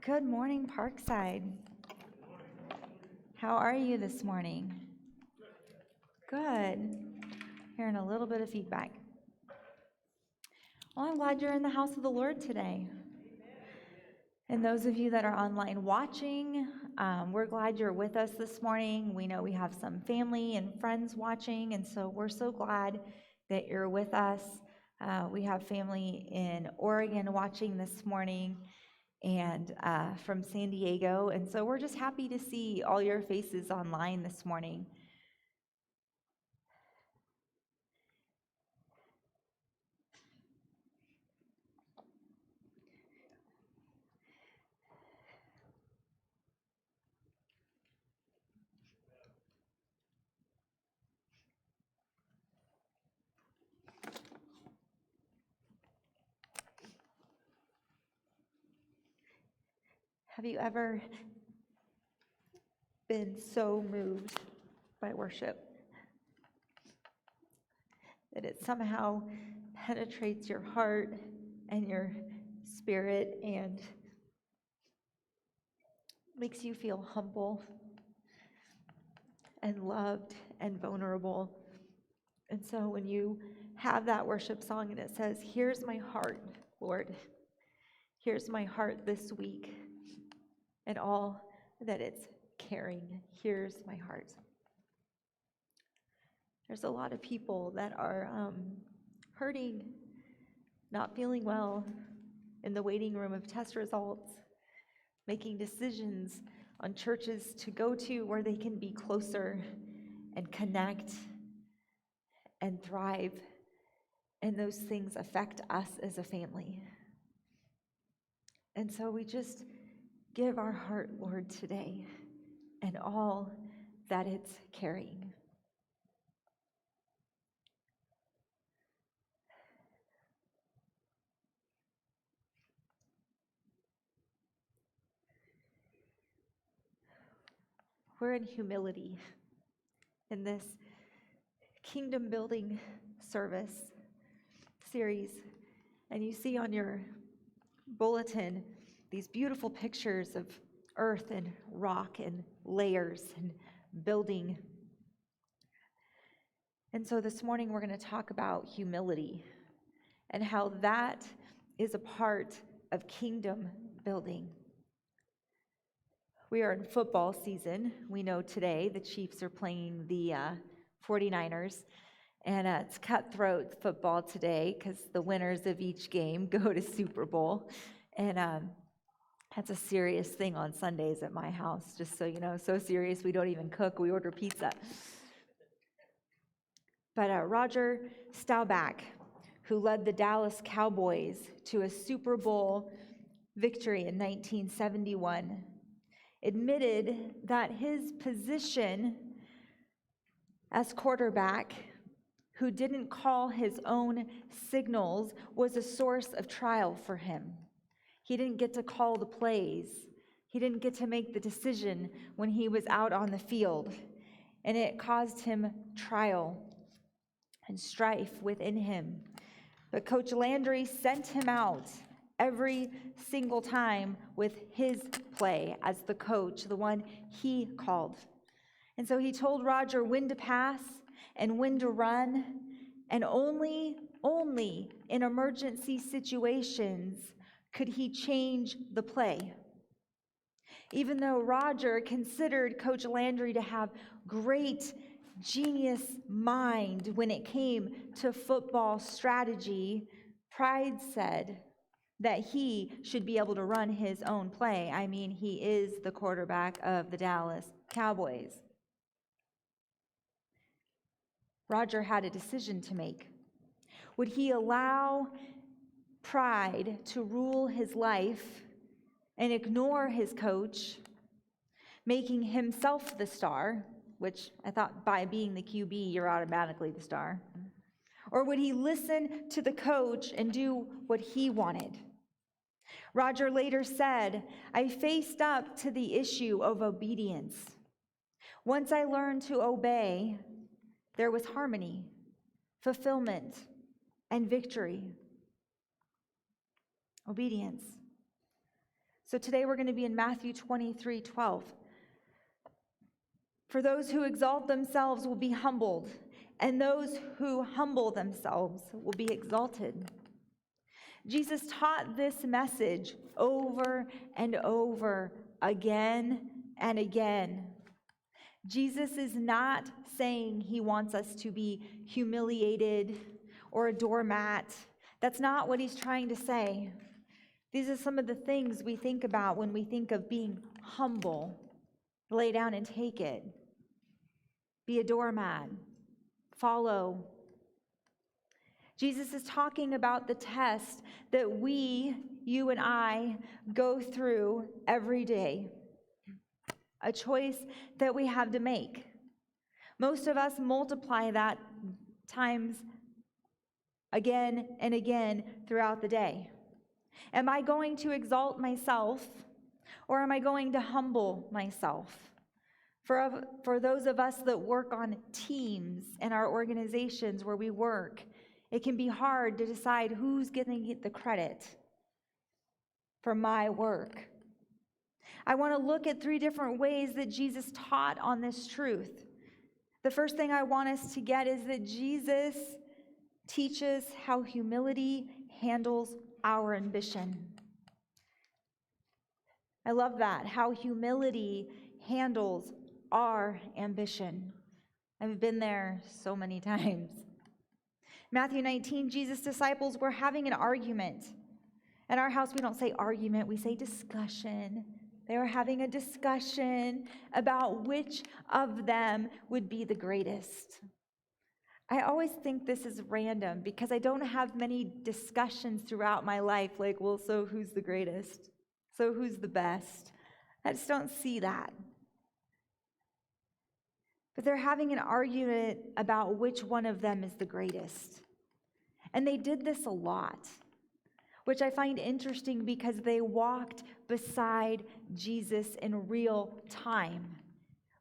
Good morning, Parkside. How are you this morning? Good. Hearing a little bit of feedback. Well, I'm glad you're in the house of the Lord today. And those of you that are online watching, we're glad you're with us this morning. We know we have some family and friends watching, and so we're so glad that you're with us. We have family in Oregon watching this morning, and from San Diego, and so we're just happy to see all your faces online this morning. Have you ever been so moved by worship that it somehow penetrates your heart and your spirit and makes you feel humble and loved and vulnerable? And so when you have that worship song and it says, "Here's my heart, Lord. Here's my heart this week and all that it's carrying. Here's my heart." There's a lot of people that are hurting, not feeling well, in the waiting room of test results, making decisions on churches to go to where they can be closer and connect and thrive. And those things affect us as a family. And so we just give our heart, Lord, today and all that it's carrying. We're in humility in this kingdom building service series. And you see on your bulletin these beautiful pictures of earth and rock and layers and building. And so this morning we're going to talk about humility and how that is a part of kingdom building. We are in football season. We know today the Chiefs are playing the 49ers, and it's cutthroat football today because the winners of each game go to Super Bowl. And that's a serious thing on Sundays at my house, just so you know. So serious, we don't even cook, we order pizza. But Roger Staubach, who led the Dallas Cowboys to a Super Bowl victory in 1971, admitted that his position as quarterback, who didn't call his own signals, was a source of trial for him. He didn't get to call the plays. He didn't get to make the decision when he was out on the field. And it caused him trial and strife within him. But Coach Landry sent him out every single time with his play as the coach, the one he called. And so he told Roger when to pass and when to run, and only in emergency situations could he change the play. Even though Roger considered Coach Landry to have great genius mind when it came to football strategy, pride said that he should be able to run his own play. I mean, he is the quarterback of the Dallas Cowboys. Roger had a decision to make. Would he allow pride to rule his life and ignore his coach, making himself the star, which I thought by being the QB, you're automatically the star? Or would he listen to the coach and do what he wanted? Roger later said, "I faced up to the issue of obedience. Once I learned to obey, there was harmony, fulfillment, and victory." Obedience. So today we're going to be in Matthew 23:12. For those who exalt themselves will be humbled, and those who humble themselves will be exalted. Jesus taught this message over and over again and again. Jesus is not saying he wants us to be humiliated or a doormat. That's not what he's trying to say. These are some of the things we think about when we think of being humble. Lay down and take it. Be a doormat. Follow. Jesus is talking about the test that we, you and I, go through every day. A choice that we have to make. Most of us multiply that times again and again throughout the day. Am I going to exalt myself, or am I going to humble myself? For those of us that work on teams in our organizations where we work, it can be hard to decide who's going to get the credit for my work. I want to look at 3 different ways that Jesus taught on this truth. The first thing I want us to get is that Jesus teaches how humility handles our ambition. I love that, how humility handles our ambition. I've been there so many times. Matthew 19, Jesus' disciples were having an argument. In our house, we don't say argument, we say discussion. They were having a discussion about which of them would be the greatest. I always think this is random because I don't have many discussions throughout my life like, well, so who's the greatest? So who's the best? I just don't see that. But they're having an argument about which one of them is the greatest. And they did this a lot, which I find interesting because they walked beside Jesus in real time,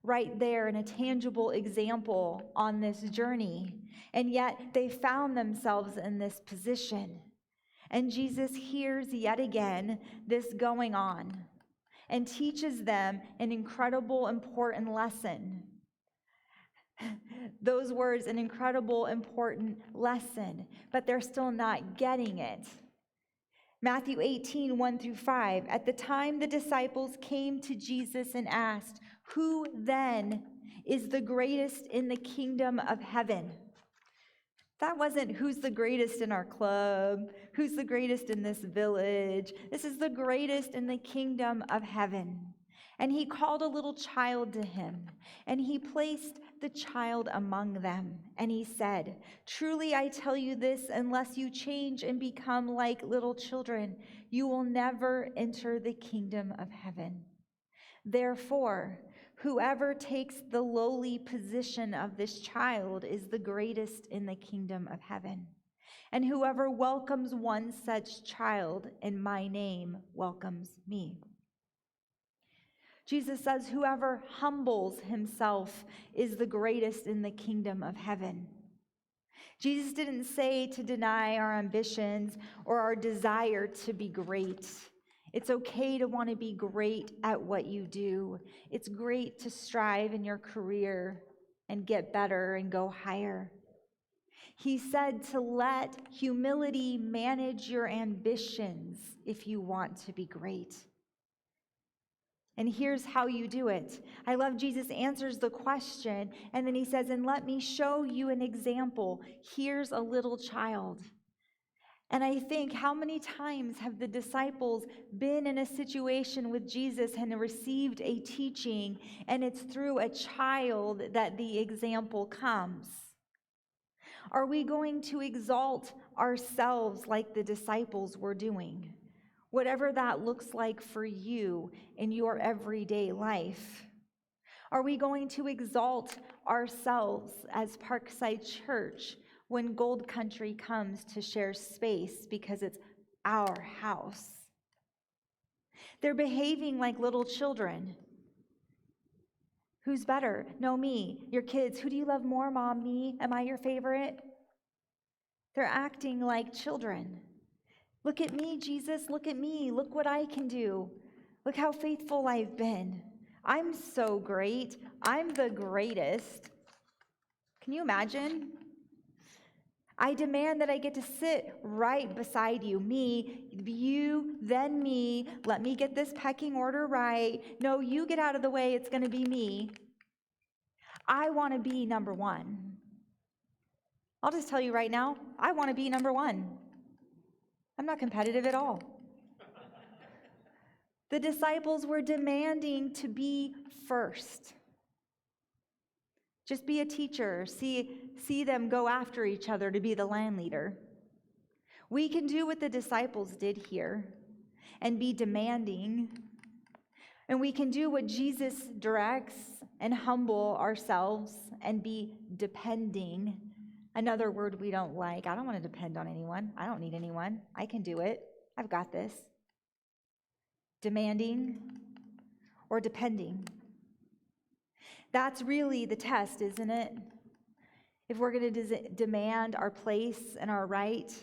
right there in a tangible example on this journey. And yet they found themselves in this position. And Jesus hears yet again this going on and teaches them an incredible, important lesson. Those words, an incredible, important lesson, but they're still not getting it. Matthew 18, 1-5. At the time the disciples came to Jesus and asked, "Who then is the greatest in the kingdom of heaven?" That wasn't who's the greatest in our club, who's the greatest in this village. This is the greatest in the kingdom of heaven. And he called a little child to him, and he placed the child among them. And he said, "Truly I tell you this, unless you change and become like little children, you will never enter the kingdom of heaven. Therefore, whoever takes the lowly position of this child is the greatest in the kingdom of heaven. And whoever welcomes one such child in my name welcomes me." Jesus says, whoever humbles himself is the greatest in the kingdom of heaven. Jesus didn't say to deny our ambitions or our desire to be great. It's okay to want to be great at what you do. It's great to strive in your career and get better and go higher. He said to let humility manage your ambitions if you want to be great. And here's how you do it. I love Jesus answers the question, and then he says, "And let me show you an example. Here's a little child." And I think, how many times have the disciples been in a situation with Jesus and received a teaching, and it's through a child that the example comes? Are we going to exalt ourselves like the disciples were doing? Whatever that looks like for you in your everyday life. Are we going to exalt ourselves as Parkside Church when Gold Country comes to share space because it's our house? They're behaving like little children. Who's better? No, me. Your kids. Who do you love more, Mom? Me? Am I your favorite? They're acting like children. Look at me, Jesus. Look at me. Look what I can do. Look how faithful I've been. I'm so great. I'm the greatest. Can you imagine? I demand that I get to sit right beside you. Me, you, then me. Let me get this pecking order right. No, you get out of the way. It's going to be me. I want to be number one. I'll just tell you right now, I want to be number one. I'm not competitive at all. The disciples were demanding to be first. Just be a teacher. See them go after each other to be the land leader. We can do what the disciples did here and be demanding. And we can do what Jesus directs and humble ourselves and be depending. Another word we don't like. I don't want to depend on anyone. I don't need anyone. I can do it. I've got this. Demanding or depending. That's really the test, isn't it? If we're going to demand our place and our right,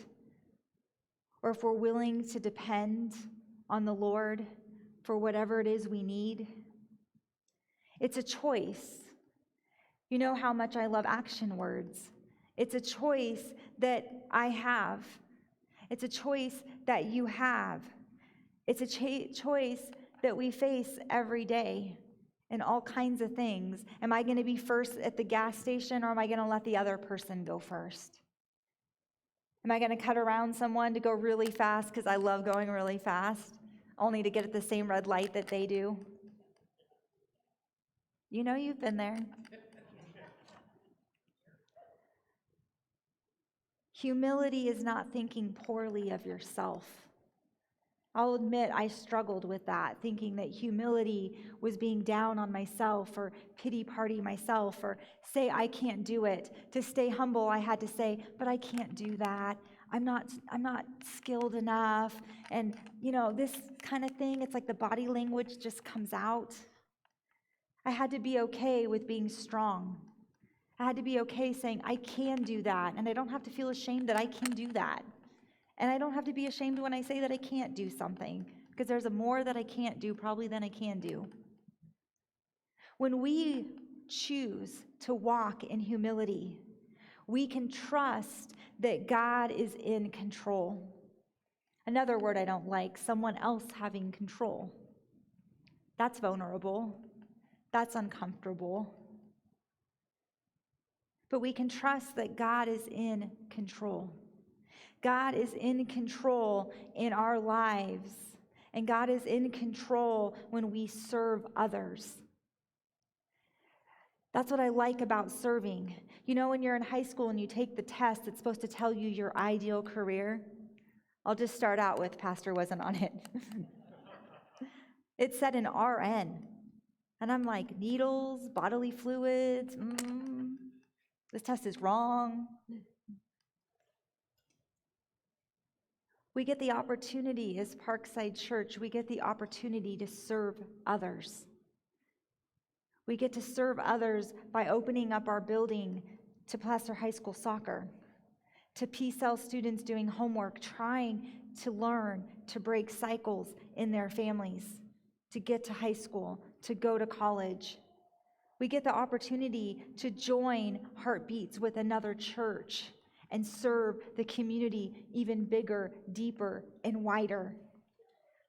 or if we're willing to depend on the Lord for whatever it is we need. It's a choice. You know how much I love action words. It's a choice that I have. It's a choice that you have. It's a choice that we face every day in all kinds of things. Am I going to be first at the gas station, or am I going to let the other person go first? Am I going to cut around someone to go really fast because I love going really fast, only to get at the same red light that they do? You know you've been there. Humility is not thinking poorly of yourself. I'll admit I struggled with that, thinking that humility was being down on myself or pity party myself or say I can't do it. To stay humble, I had to say, but I can't do that. I'm not skilled enough. And, this kind of thing, it's like the body language just comes out. I had to be okay with being strong. I had to be okay saying I can do that, and I don't have to feel ashamed that I can do that. And I don't have to be ashamed when I say that I can't do something, because there's more that I can't do probably than I can do. When we choose to walk in humility, we can trust that God is in control. Another word I don't like, someone else having control. That's vulnerable. That's uncomfortable. But we can trust that God is in control. God is in control in our lives, and God is in control when we serve others. That's what I like about serving. When you're in high school and you take the test, it's supposed to tell you your ideal career. I'll just start out with, Pastor wasn't on it. It said an RN. And I'm like, needles, bodily fluids, this test is wrong. We get the opportunity as Parkside Church, we get the opportunity to serve others. We get to serve others by opening up our building to Placer High School soccer, to PCEL students doing homework, trying to learn to break cycles in their families, to get to high school, to go to college. We get the opportunity to join Heartbeats with another church and serve the community even bigger, deeper, and wider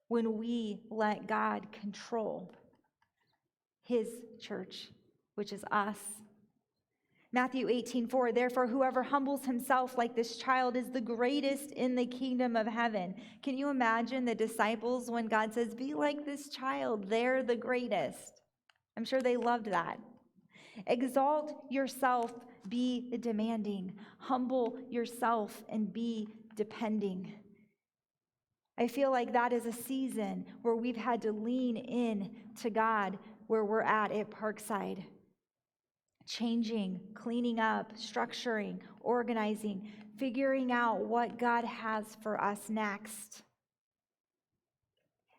when we let God control His church, which is us. Matthew 18:4, therefore whoever humbles himself like this child is the greatest in the kingdom of heaven. Can you imagine the disciples when God says, be like this child, they're the greatest? I'm sure they loved that. Exalt yourself, be demanding. Humble yourself and be depending. I feel like that is a season where we've had to lean in to God where we're at Parkside. Changing, cleaning up, structuring, organizing, figuring out what God has for us next.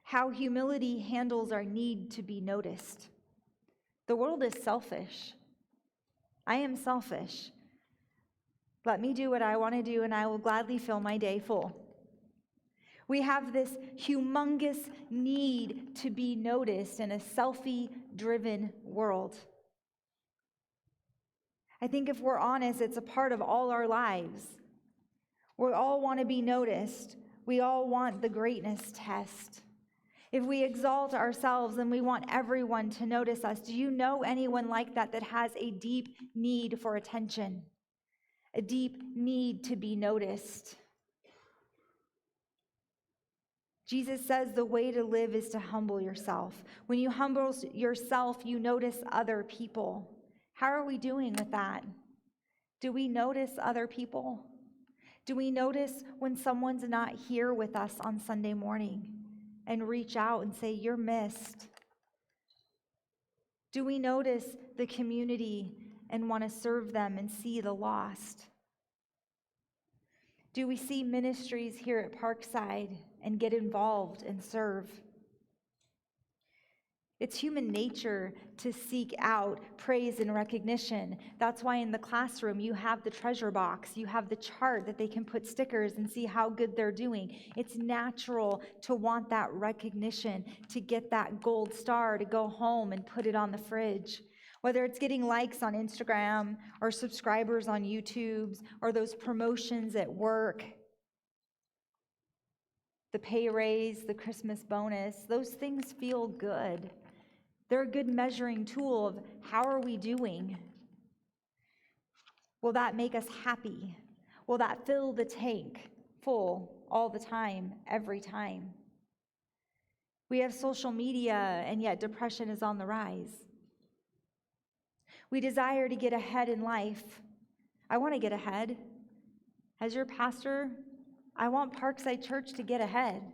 How humility handles our need to be noticed. The world is selfish. I am selfish. Let me do what I want to do, and I will gladly fill my day full. We have this humongous need to be noticed in a selfie-driven world. I think if we're honest, it's a part of all our lives. We all want to be noticed. We all want the greatness test. If we exalt ourselves, then we want everyone to notice us. Do you know anyone like that has a deep need for attention? A deep need to be noticed? Jesus says the way to live is to humble yourself. When you humble yourself, you notice other people. How are we doing with that? Do we notice other people? Do we notice when someone's not here with us on Sunday morning and reach out and say, "You're missed"? Do we notice the community and want to serve them and see the lost? Do we see ministries here at Parkside and get involved and serve? It's human nature to seek out praise and recognition. That's why in the classroom you have the treasure box. You have the chart that they can put stickers and see how good they're doing. It's natural to want that recognition, to get that gold star, to go home and put it on the fridge. Whether it's getting likes on Instagram or subscribers on YouTube or those promotions at work, the pay raise, the Christmas bonus, those things feel good. They're a good measuring tool of how are we doing? Will that make us happy? Will that fill the tank full all the time, every time? We have social media, and yet depression is on the rise. We desire to get ahead in life. I want to get ahead. As your pastor, I want Parkside Church to get ahead.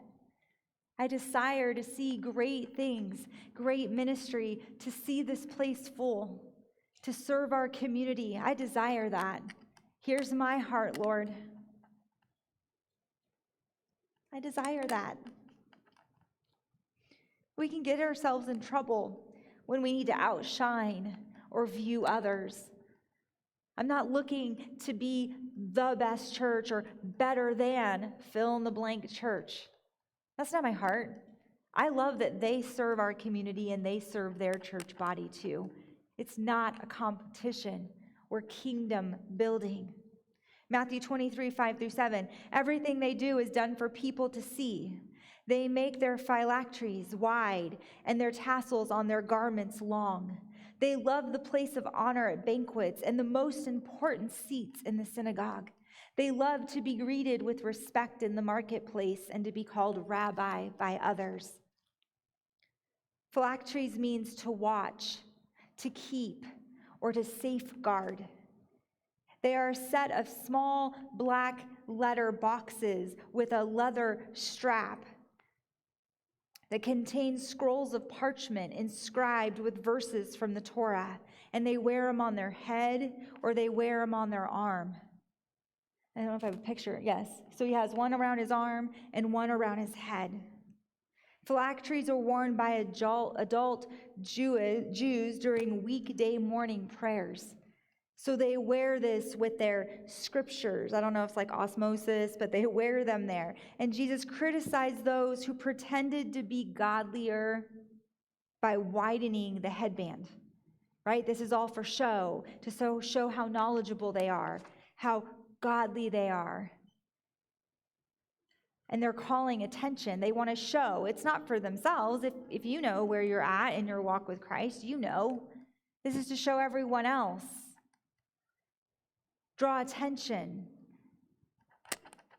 I desire to see great things, great ministry, to see this place full, to serve our community. I desire that. Here's my heart, Lord. I desire that. We can get ourselves in trouble when we need to outshine or view others. I'm not looking to be the best church or better than fill in the blank church. That's not my heart. I love that they serve our community and they serve their church body too. It's not a competition. We're kingdom building. Matthew 23, 5-7. Everything they do is done for people to see. They make their phylacteries wide and their tassels on their garments long. They love the place of honor at banquets and the most important seats in the synagogue. They love to be greeted with respect in the marketplace and to be called rabbi by others. Phylacteries means to watch, to keep, or to safeguard. They are a set of small black letter boxes with a leather strap that contains scrolls of parchment inscribed with verses from the Torah, and they wear them on their head or they wear them on their arm. I don't know if I have a picture. Yes. So he has one around his arm and one around his head. Phylacteries are worn by adult Jews during weekday morning prayers. So they wear this with their scriptures. I don't know if it's like osmosis, but they wear them there. And Jesus criticized those who pretended to be godlier by widening the headband, right? This is all for show, to show how knowledgeable they are, how godly they are. And they're calling attention. They want to show. It's not for themselves. If you know where you're at in your walk with Christ, you know. This is to show everyone else. Draw attention.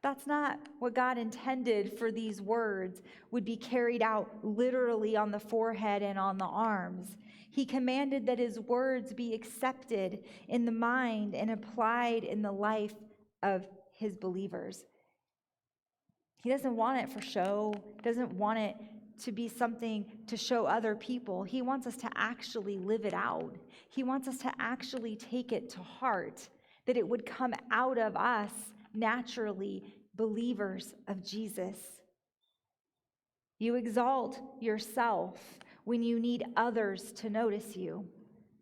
That's not what God intended for these words would be carried out literally on the forehead and on the arms. He commanded that his words be accepted in the mind and applied in the life of his believers. He doesn't want it for show, doesn't want it to be something to show other people. He wants us to actually live it out. He wants us to actually take it to heart, that it would come out of us naturally, believers of Jesus. You exalt yourself when you need others to notice you.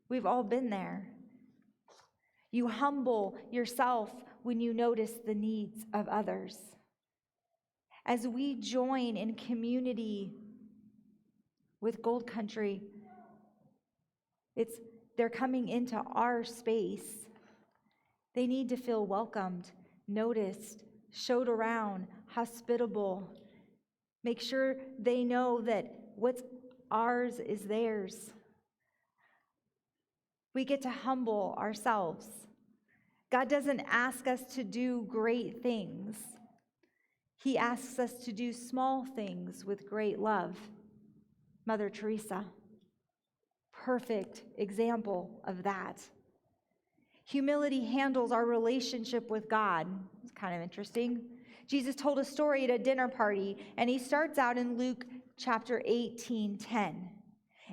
We've all been there. You humble yourself when you notice the needs of others. as we join in community with Gold Country, they're coming into our space. They need to feel welcomed, noticed, showed around, hospitable. Make sure they know that what's ours is theirs. We get to humble ourselves. God doesn't ask us to do great things. He asks us to do small things with great love. Mother Teresa, perfect example of that. Humility handles our relationship with God. It's kind of interesting. Jesus told a story at a dinner party, and he starts out in Luke chapter 18:10.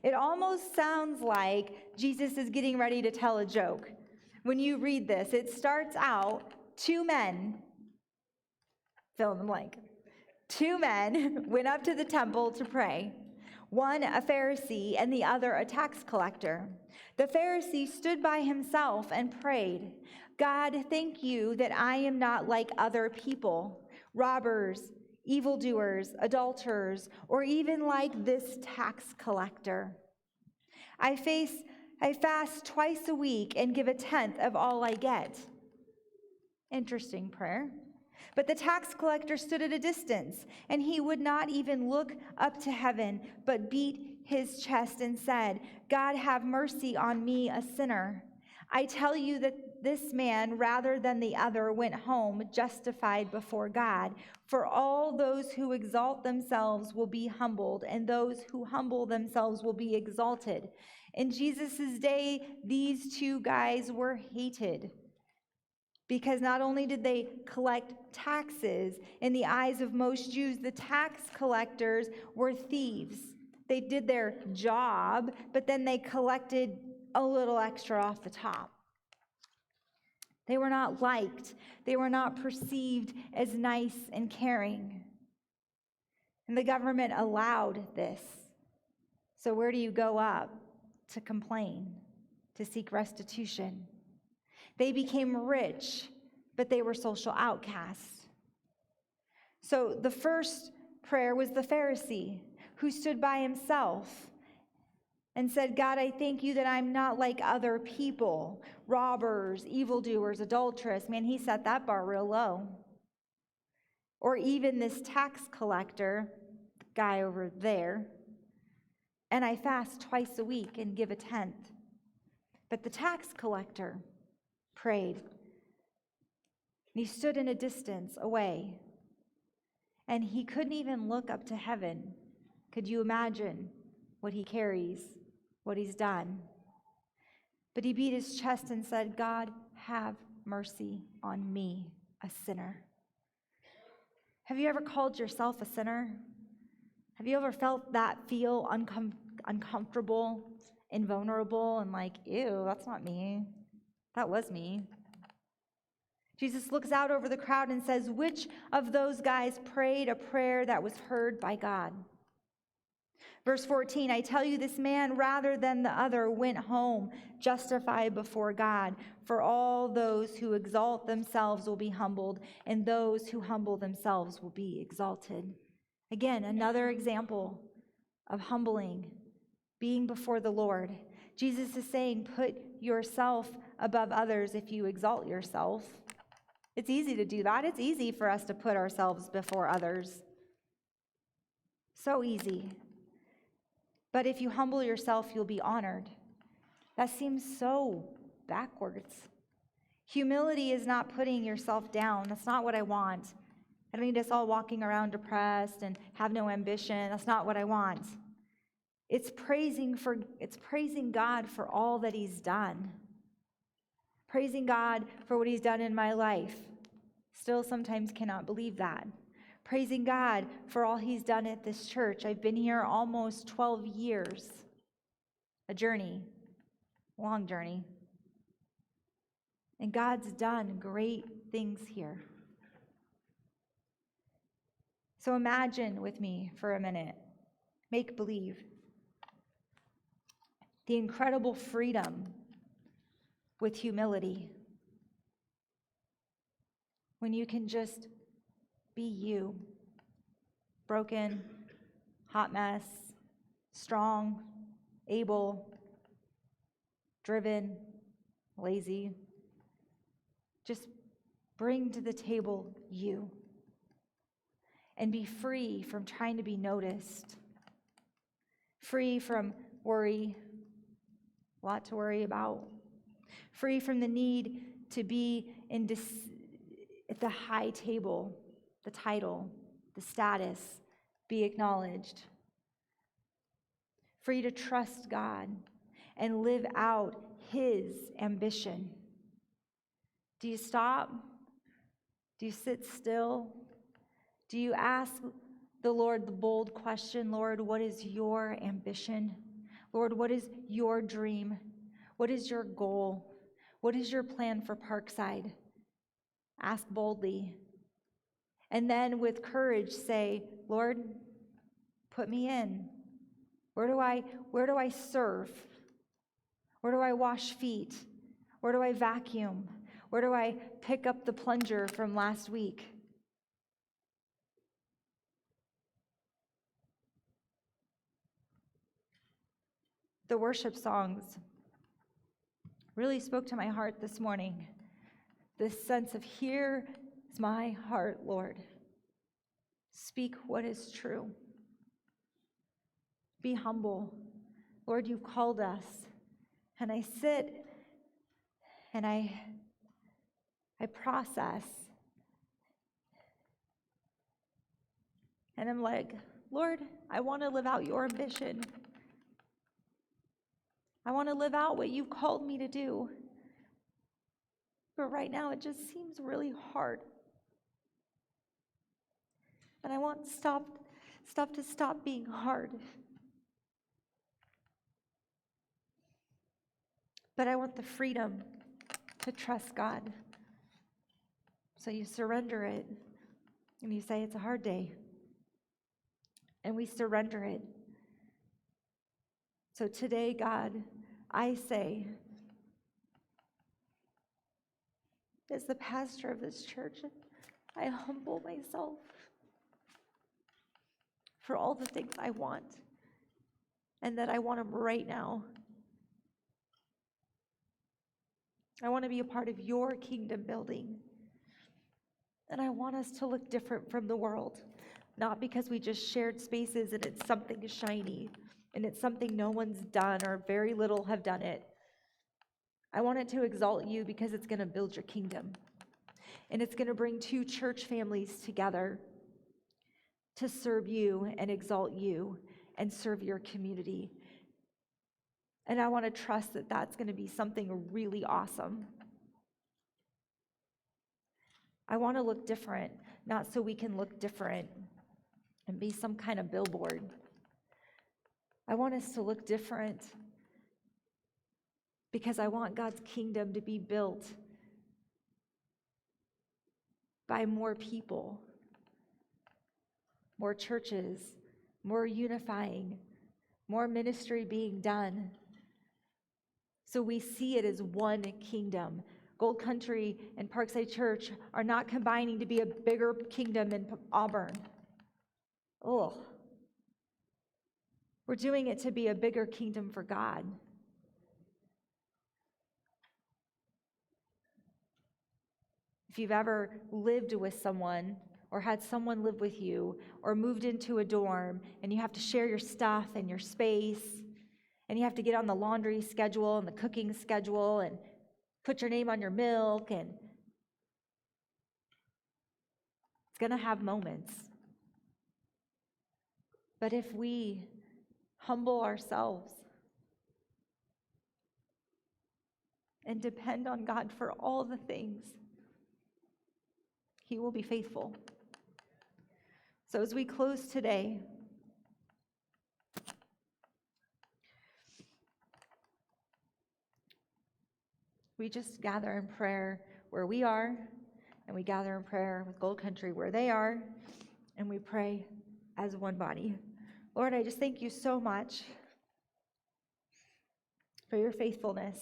It almost sounds like Jesus is getting ready to tell a joke. When you read this, it starts out, two men, fill in the blank. Two men went up to the temple to pray, one a Pharisee and the other a tax collector. The Pharisee stood by himself and prayed, God, thank you that I am not like other people, robbers, evildoers, adulterers, or even like this tax collector. I fast twice a week and give a tenth of all I get. Interesting prayer. But the tax collector stood at a distance, and he would not even look up to heaven, but beat his chest and said, God, have mercy on me, a sinner. I tell you that this man, rather than the other, went home justified before God. For all those who exalt themselves will be humbled, and those who humble themselves will be exalted. In Jesus' day, these two guys were hated, because not only did they collect taxes, in the eyes of most Jews, the tax collectors were thieves. They did their job, but then they collected a little extra off the top. They were not liked. They were not perceived as nice and caring. And the government allowed this. So where do you go up to complain, to seek restitution? They became rich, but they were social outcasts. So the first prayer was the Pharisee, who stood by himself and said, God, I thank you that I'm not like other people, robbers, evildoers, adulterers. Man, he set that bar real low. Or even this tax collector, guy over there, and I fast twice a week and give a tenth. But the tax collector prayed. And he stood in a distance away. And he couldn't even look up to heaven. Could you imagine what he carries, what he's done? But he beat his chest and said, God, have mercy on me, a sinner. Have you ever called yourself a sinner? Have you ever felt that feel uncomfortable and vulnerable and like, ew, that's not me. That was me. Jesus looks out over the crowd and says, which of those guys prayed a prayer that was heard by God? Verse 14, I tell you, this man, rather than the other, went home justified before God. For all those who exalt themselves will be humbled, and those who humble themselves will be exalted. Again, another example of humbling, being before the Lord. Jesus is saying, put yourself above others if you exalt yourself. It's easy to do that. It's easy for us to put ourselves before others. So easy. But if you humble yourself, you'll be honored. That seems so backwards. Humility is not putting yourself down. That's not what I want. I don't need us all walking around depressed and have no ambition. That's not what I want. It's praising God for all that he's done. Praising God for what he's done in my life. Still sometimes cannot believe that. Praising God for all he's done at this church. I've been here almost 12 years. A journey, long journey. And God's done great things here. So imagine with me for a minute, make believe, the incredible freedom with humility. When you can just be you. broken, hot mess, strong, able, driven, lazy. Just bring to the table you. And be free from trying to be noticed. Free from worry, a lot to worry about. Free from the need to be at the high table, the title, the status, be acknowledged. Free to trust God and live out His ambition. Do you stop? Do you sit still? Do you ask the Lord the bold question, Lord, what is your ambition? Lord, what is your dream? What is your goal? What is your plan for Parkside? Ask boldly. And then with courage say, Lord, put me in. Where do I serve? Where do I wash feet? Where do I vacuum? Where do I pick up the plunger from last week? The worship songs really spoke to my heart this morning. This sense of, here is my heart, Lord. Speak what is true. Be humble. Lord, you've called us. And I sit and I process. And I'm like, Lord, I want to live out your ambition. I want to live out what you've called me to do. But right now it just seems really hard. And I want stuff to stop being hard. But I want the freedom to trust God. So you surrender it. And you say, it's a hard day. And we surrender it. So today, God, I say, as the pastor of this church, I humble myself for all the things I want, and that I want them right now. I want to be a part of your kingdom building. And I want us to look different from the world, not because we just shared spaces and it's something shiny and it's something no one's done or very little have done it. I want it to exalt you because it's going to build your kingdom. And it's going to bring two church families together to serve you and exalt you and serve your community. And I want to trust that that's going to be something really awesome. I want to look different, not so we can look different and be some kind of billboard. I want us to look different because I want God's kingdom to be built by more people, more churches, more unifying, more ministry being done. So we see it as one kingdom. Gold Country and Parkside Church are not combining to be a bigger kingdom in Auburn. Oh, we're doing it to be a bigger kingdom for God. If you've ever lived with someone or had someone live with you or moved into a dorm and you have to share your stuff and your space and you have to get on the laundry schedule and the cooking schedule and put your name on your milk, and it's going to have moments. But if we humble ourselves and depend on God for all the things, He will be faithful. So as we close today, we just gather in prayer where we are, and we gather in prayer with Gold Country where they are, and we pray as one body. Lord, I just thank you so much for your faithfulness.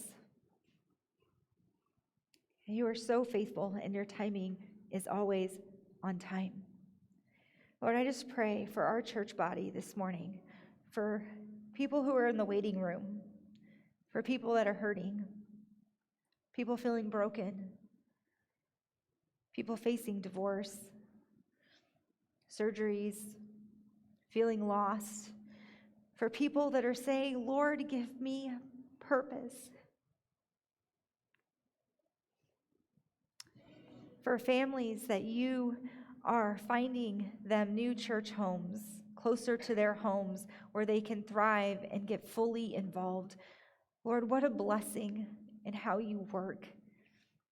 You are so faithful, and your timing is always on time. Lord, I just pray for our church body this morning, for people who are in the waiting room, for people that are hurting, people feeling broken, people facing divorce, surgeries, feeling lost, for people that are saying, Lord, give me purpose, for families that you are finding them new church homes closer to their homes where they can thrive and get fully involved. Lord, what a blessing in how you work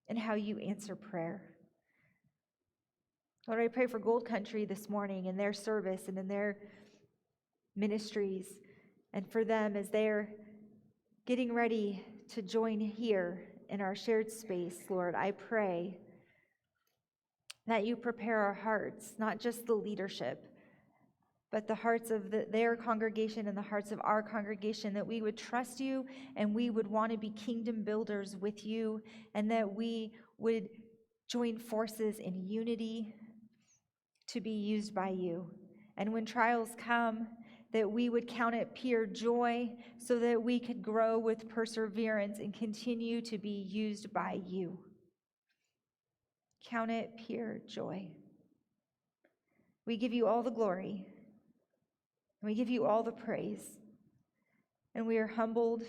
and how you answer prayer. Lord, I pray for Gold Country this morning in their service and in their ministries, and for them as they're getting ready to join here in our shared space. Lord, I pray that you prepare our hearts, not just the leadership, but the hearts of their congregation and the hearts of our congregation, that we would trust you and we would want to be kingdom builders with you, and that we would join forces in unity to be used by you. And when trials come, that we would count it pure joy so that we could grow with perseverance and continue to be used by you. Count it pure joy. We give you all the glory. And we give you all the praise. And we are humbled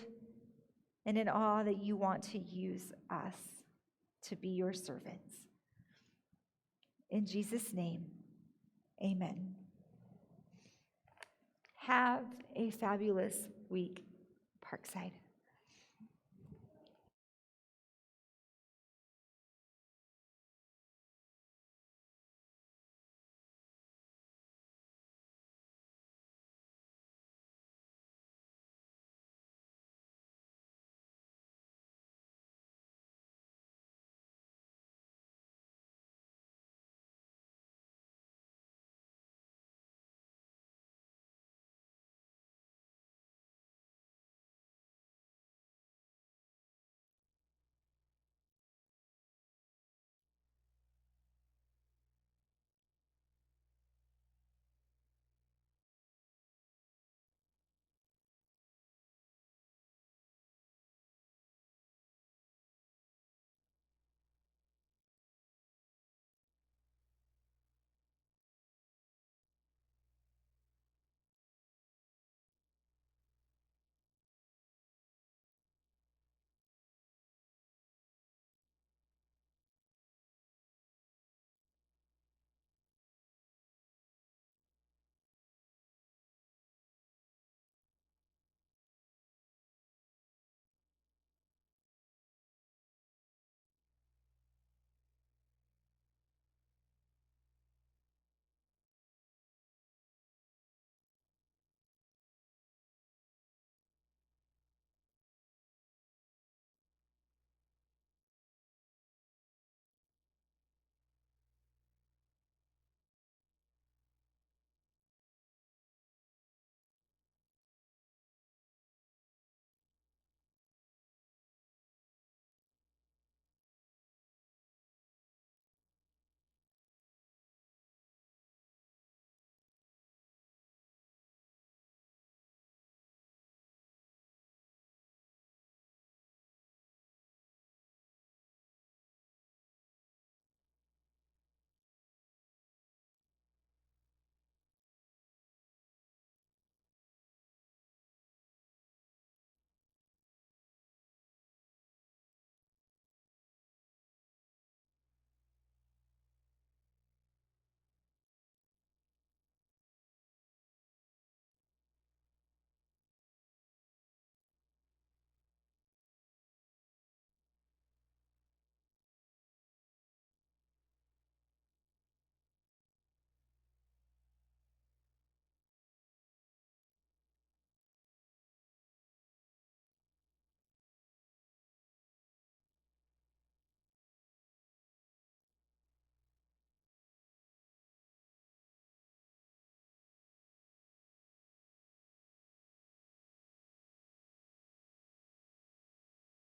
and in awe that you want to use us to be your servants. In Jesus' name, amen. Have a fabulous week, Parkside.